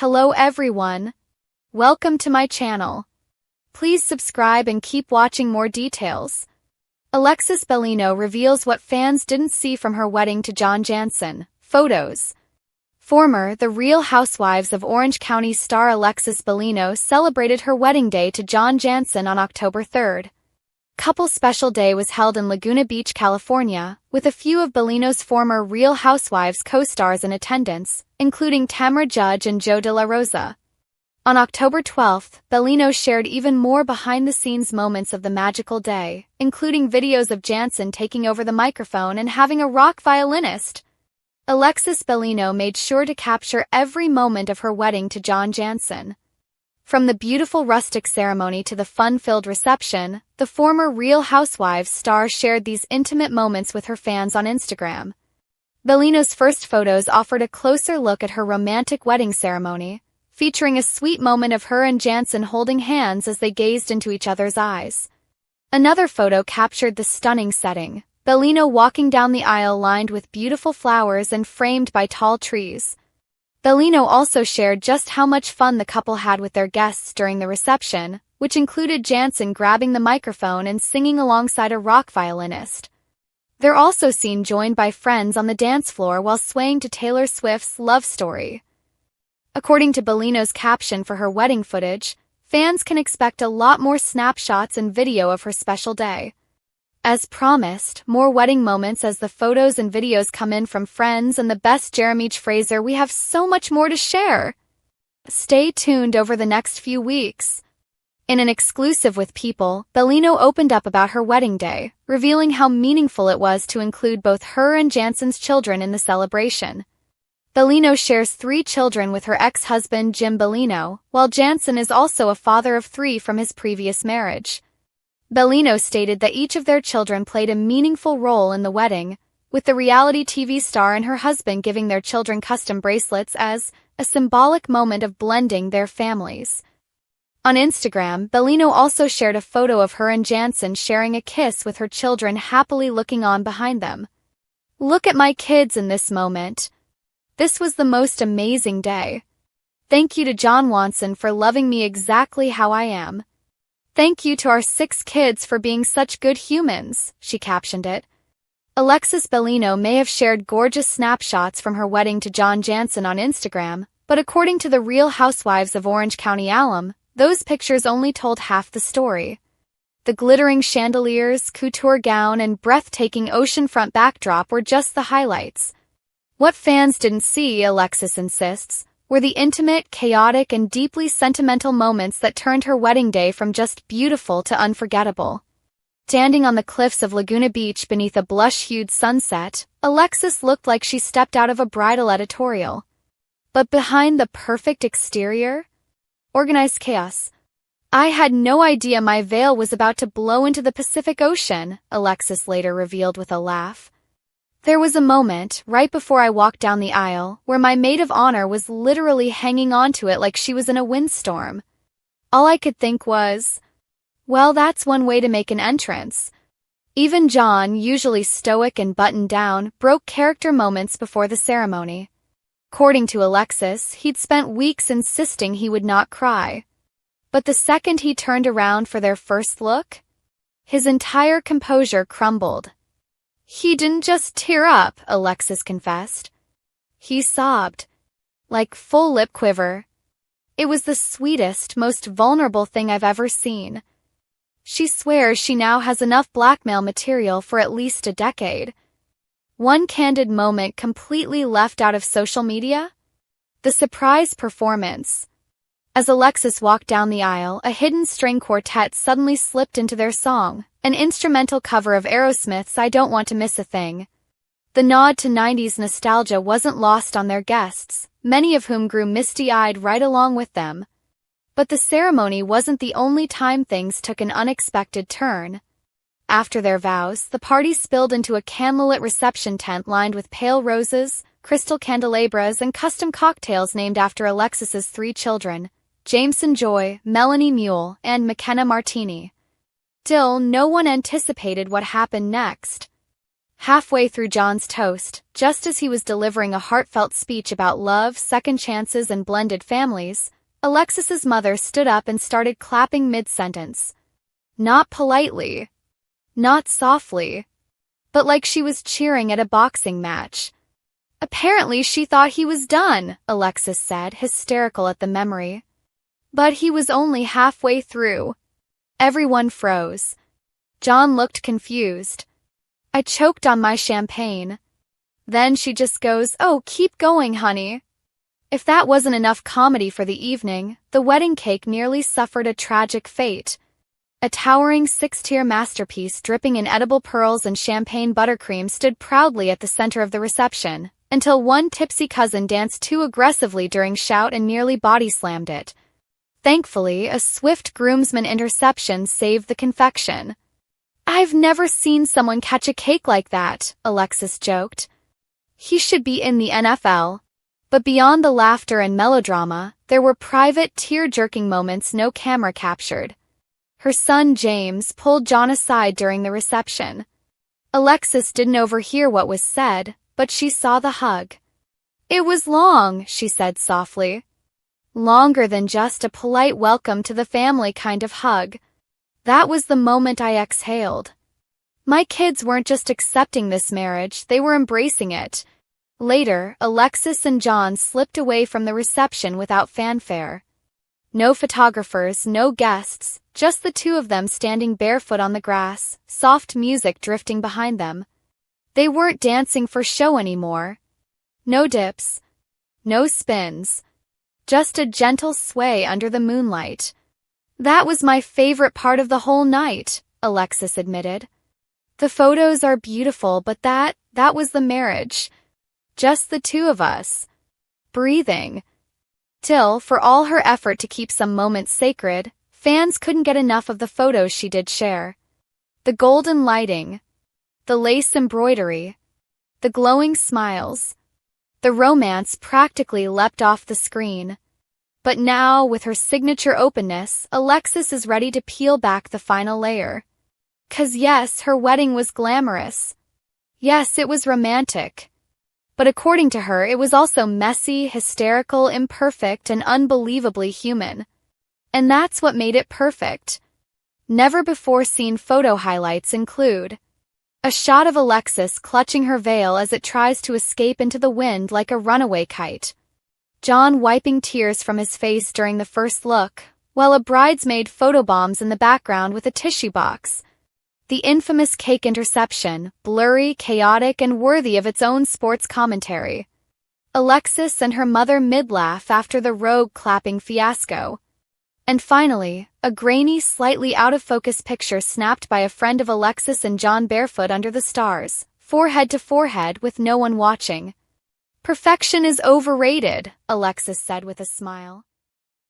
Hello everyone. Welcome to my channel. Please subscribe and keep watching more details. Alexis Bellino reveals what fans didn't see from her wedding to John Janssen. Photos. Former The Real Housewives of Orange County star Alexis Bellino celebrated her wedding day to John Janssen on October 3rd. Couple Special Day was held in Laguna Beach, California, with a few of Bellino's former Real Housewives co-stars in attendance, including Tamra Judge and Joe De La Rosa. On October 12th, Bellino shared even more behind-the-scenes moments of the magical day, including videos of Janssen taking over the microphone and having a rock violinist. Alexis Bellino made sure to capture every moment of her wedding to John Janssen. From the beautiful rustic ceremony to the fun-filled reception, the former Real Housewives star shared these intimate moments with her fans on Instagram. Bellino's first photos offered a closer look at her romantic wedding ceremony, featuring a sweet moment of her and Janssen holding hands as they gazed into each other's eyes. Another photo captured the stunning setting, Bellino walking down the aisle lined with beautiful flowers and framed by tall trees. Bellino also shared just how much fun the couple had with their guests during the reception, which included Janssen grabbing the microphone and singing alongside a rock violinist. They're also seen joined by friends on the dance floor while swaying to Taylor Swift's Love Story. According to Bellino's caption for her wedding footage, fans can expect a lot more snapshots and video of her special day. As promised, more wedding moments as the photos and videos come in from friends and the best Jeremy Fraser. We have so much more to share. Stay tuned over the next few weeks. In an exclusive with People, Bellino opened up about her wedding day, revealing how meaningful it was to include both her and Janssen's children in the celebration. Bellino shares 3 children with her ex-husband Jim Bellino, while Janssen is also a father of 3 from his previous marriage. Bellino stated that each of their children played a meaningful role in the wedding, with the reality TV star and her husband giving their children custom bracelets as a symbolic moment of blending their families. On Instagram, Bellino also shared a photo of her and Janssen sharing a kiss with her children happily looking on behind them. "Look at my kids in this moment. This was the most amazing day. Thank you to John Janssen for loving me exactly how I am. Thank you to our 6 kids for being such good humans," she captioned it. Alexis Bellino may have shared gorgeous snapshots from her wedding to John Janssen on Instagram, but according to the Real Housewives of Orange County alum, those pictures only told half the story. The glittering chandeliers, couture gown, and breathtaking oceanfront backdrop were just the highlights. What fans didn't see, Alexis insists, were the intimate, chaotic, and deeply sentimental moments that turned her wedding day from just beautiful to unforgettable. Standing on the cliffs of Laguna Beach beneath a blush-hued sunset, Alexis looked like she stepped out of a bridal editorial. But behind the perfect exterior, organized chaos. "I had no idea my veil was about to blow into the Pacific Ocean," Alexis later revealed with a laugh. "There was a moment, right before I walked down the aisle, where my maid of honor was literally hanging onto it like she was in a windstorm. All I could think was, well, that's one way to make an entrance." Even John, usually stoic and buttoned down, broke character moments before the ceremony. According to Alexis, he'd spent weeks insisting he would not cry. But the second he turned around for their first look, his entire composure crumbled. "He didn't just tear up," Alexis confessed. "He sobbed. Like full lip quiver. It was the sweetest, most vulnerable thing I've ever seen." She swears she now has enough blackmail material for at least a decade. One candid moment completely left out of social media? The surprise performance. As Alexis walked down the aisle, a hidden string quartet suddenly slipped into their song, an instrumental cover of Aerosmith's "I Don't Want to Miss a Thing." The nod to 90s nostalgia wasn't lost on their guests, many of whom grew misty-eyed right along with them. But the ceremony wasn't the only time things took an unexpected turn. After their vows, the party spilled into a candlelit reception tent lined with pale roses, crystal candelabras, and custom cocktails named after Alexis's 3 children, Jameson Joy, Melanie Mule, and McKenna Martini. Still, no one anticipated what happened next. Halfway through John's toast, just as he was delivering a heartfelt speech about love, second chances, and blended families, Alexis's mother stood up and started clapping mid-sentence. Not politely, not softly, but like she was cheering at a boxing match. Apparently she thought he was done, Alexis said, hysterical at the memory. But he was only halfway through. Everyone froze. John looked confused. I choked on my champagne. Then she just goes, "Oh, keep going, honey." If that wasn't enough comedy for the evening, the wedding cake nearly suffered a tragic fate. A towering 6-tier masterpiece dripping in edible pearls and champagne buttercream stood proudly at the center of the reception, until one tipsy cousin danced too aggressively during shout and nearly body-slammed it. Thankfully, a swift groomsman interception saved the confection. "I've never seen someone catch a cake like that," Alexis joked. "He should be in the NFL." But beyond the laughter and melodrama, there were private, tear-jerking moments no camera captured. Her son James pulled John aside during the reception. Alexis didn't overhear what was said, but she saw the hug. "It was long," she said softly. "Longer than just a polite welcome to the family kind of hug." That was the moment I exhaled. My kids weren't just accepting this marriage, they were embracing it. Later, Alexis and John slipped away from the reception without fanfare. No photographers, no guests, just the two of them standing barefoot on the grass, soft music drifting behind them. They weren't dancing for show anymore. No dips, no spins, just a gentle sway under the moonlight. "That was my favorite part of the whole night," Alexis admitted. "The photos are beautiful, but that was the marriage. Just the two of us. Breathing." Till, for all her effort to keep some moments sacred, fans couldn't get enough of the photos she did share. The golden lighting, the lace embroidery, the glowing smiles. The romance practically leapt off the screen. But now, with her signature openness, Alexis is ready to peel back the final layer. 'Cause yes, her wedding was glamorous. Yes, it was romantic. But according to her, it was also messy, hysterical, imperfect, and unbelievably human. And that's what made it perfect. Never-before-seen photo highlights include a shot of Alexis clutching her veil as it tries to escape into the wind like a runaway kite. John wiping tears from his face during the first look, while a bridesmaid photobombs in the background with a tissue box. The infamous cake interception, blurry, chaotic, and worthy of its own sports commentary. Alexis and her mother mid-laugh after the rogue clapping fiasco. And finally, a grainy, slightly out-of-focus picture snapped by a friend of Alexis and John barefoot under the stars, forehead to forehead with no one watching. "Perfection is overrated," Alexis said with a smile.